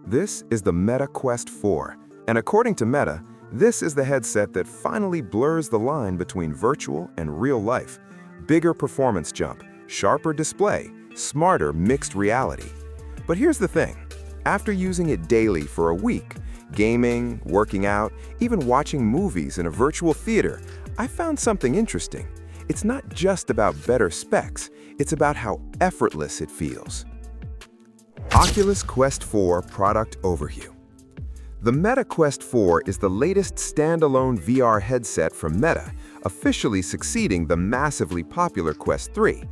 This is the Meta Quest 4, and according to Meta, this is the headset that finally blurs the line between virtual and real life. Bigger performance jump, sharper display, smarter mixed reality. But here's the thing, after using it daily for a week, gaming, working out, even watching movies in a virtual theater, I found something interesting. It's not just about better specs, it's about how effortless it feels. Oculus Quest 4 Product Overview. The Meta Quest 4 is the latest standalone VR headset from Meta, officially succeeding the massively popular Quest 3.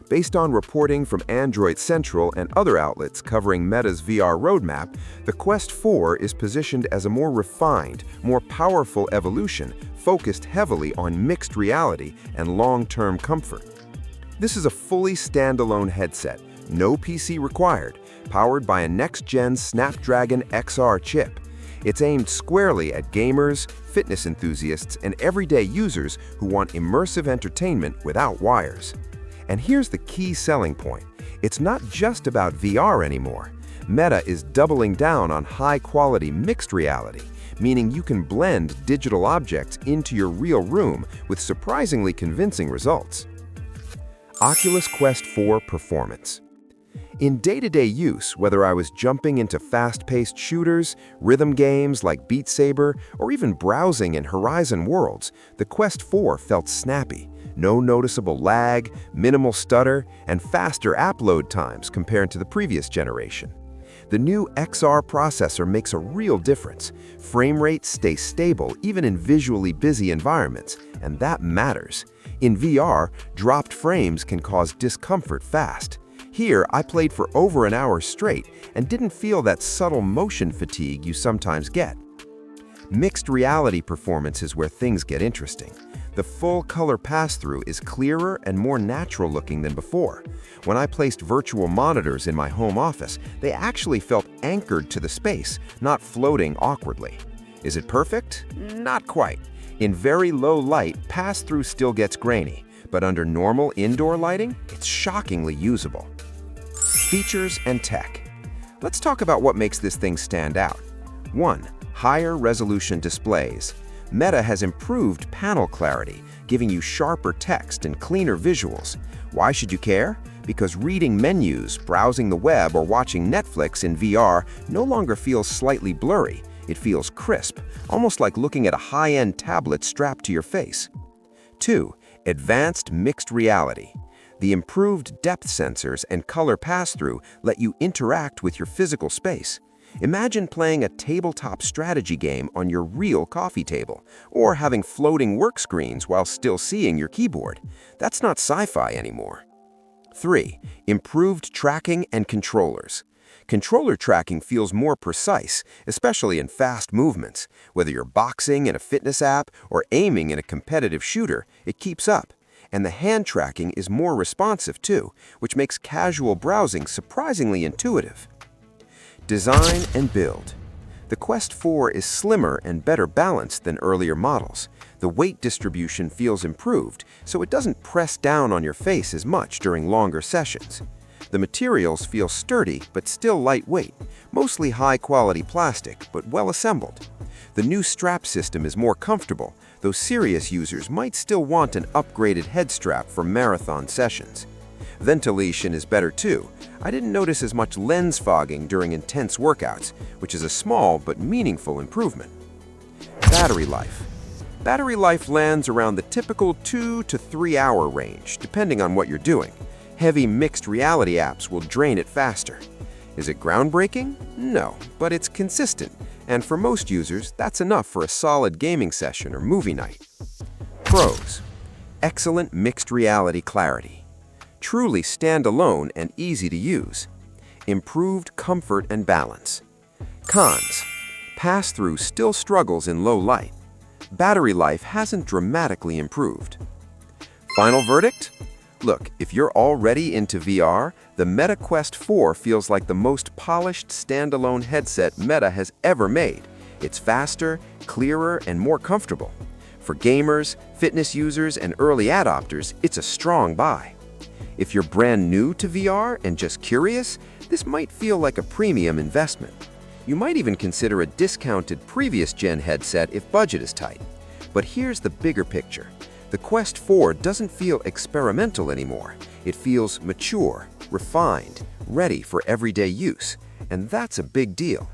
Based on reporting from Android Central and other outlets covering Meta's VR roadmap, the Quest 4 is positioned as a more refined, more powerful evolution focused heavily on mixed reality and long-term comfort. This is a fully standalone headset, no PC required, powered by a next-gen Snapdragon XR chip. It's aimed squarely at gamers, fitness enthusiasts, and everyday users who want immersive entertainment without wires. And here's the key selling point. It's not just about VR anymore. Meta is doubling down on high-quality mixed reality, meaning you can blend digital objects into your real room with surprisingly convincing results. Oculus Quest 4 Performance. In day-to-day use, whether I was jumping into fast-paced shooters, rhythm games like Beat Saber, or even browsing in Horizon worlds, the Quest 4 felt snappy. No noticeable lag, minimal stutter, and faster app load times compared to the previous generation. The new XR processor makes a real difference. Frame rates stay stable even in visually busy environments, and that matters. In VR, dropped frames can cause discomfort fast. Here, I played for over an hour straight and didn't feel that subtle motion fatigue you sometimes get. Mixed reality performance is where things get interesting. The full-color pass-through is clearer and more natural looking than before. When I placed virtual monitors in my home office, they actually felt anchored to the space, not floating awkwardly. Is it perfect? Not quite. In very low light, pass-through still gets grainy, but under normal indoor lighting, it's shockingly usable. Features and tech. Let's talk about what makes this thing stand out. 1. Higher resolution displays. Meta has improved panel clarity, giving you sharper text and cleaner visuals. Why should you care? Because reading menus, browsing the web, or watching Netflix in VR no longer feels slightly blurry. It feels crisp, almost like looking at a high-end tablet strapped to your face. 2. Advanced mixed reality. The improved depth sensors and color pass-through let you interact with your physical space. Imagine playing a tabletop strategy game on your real coffee table, or having floating work screens while still seeing your keyboard. That's not sci-fi anymore. 3. Improved tracking and controllers. Controller tracking feels more precise, especially in fast movements. Whether you're boxing in a fitness app or aiming in a competitive shooter, it keeps up. And the hand tracking is more responsive too, which makes casual browsing surprisingly intuitive. Design and build. The Quest 4 is slimmer and better balanced than earlier models. The weight distribution feels improved, so it doesn't press down on your face as much during longer sessions. The materials feel sturdy but still lightweight, mostly high-quality plastic but well-assembled. The new strap system is more comfortable, though serious users might still want an upgraded head strap for marathon sessions. Ventilation is better too. I didn't notice as much lens fogging during intense workouts, which is a small but meaningful improvement. Battery life. Battery life lands around the typical 2 to 3 hour range, depending on what you're doing. Heavy mixed reality apps will drain it faster. Is it groundbreaking? No, but it's consistent, and for most users, that's enough for a solid gaming session or movie night. Pros. Excellent mixed reality clarity. Truly standalone and easy to use. Improved comfort and balance. Cons. Pass-through still struggles in low light. Battery life hasn't dramatically improved. Final verdict? Look, if you're already into VR, the Meta Quest 4 feels like the most polished standalone headset Meta has ever made. It's faster, clearer, and more comfortable. For gamers, fitness users, and early adopters, it's a strong buy. If you're brand new to VR and just curious, this might feel like a premium investment. You might even consider a discounted previous-gen headset if budget is tight. But here's the bigger picture. The Quest 4 doesn't feel experimental anymore. It feels mature, refined, ready for everyday use. And that's a big deal.